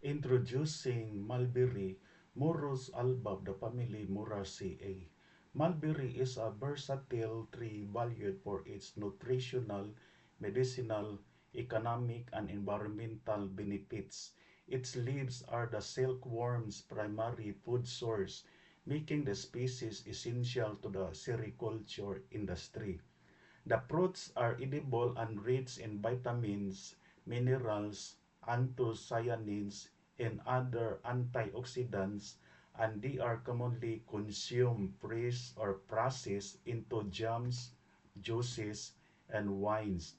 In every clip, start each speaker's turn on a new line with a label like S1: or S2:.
S1: Introducing mulberry, Morus alba of the family Muraceae. Mulberry is a versatile tree valued for its nutritional, medicinal, economic, and environmental benefits. Its leaves are the silkworm's primary food source, making the species essential to the sericulture industry. The fruits are edible and rich in vitamins, minerals, anthocyanins, and other antioxidants, and they are commonly consumed fresh or processed into jams, juices, and wines.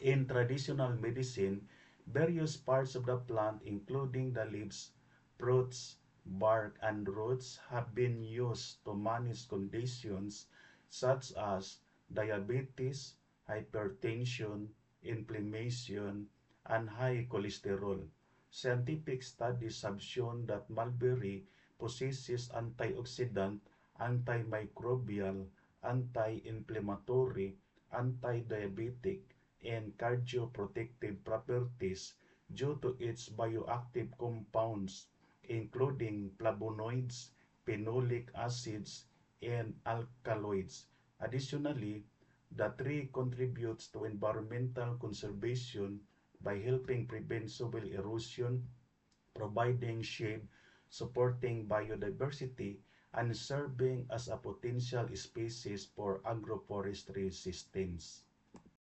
S1: In traditional medicine, various parts of the plant, including the leaves, fruits, bark, and roots, have been used to manage conditions such as diabetes, hypertension, inflammation, and high cholesterol. Scientific studies have shown that mulberry possesses antioxidant, antimicrobial, anti-inflammatory, anti-diabetic, and cardioprotective properties due to its bioactive compounds, including flavonoids, phenolic acids, and alkaloids. Additionally, the tree contributes to environmental conservation by helping prevent soil erosion, providing shade, supporting biodiversity, and serving as a potential species for agroforestry systems.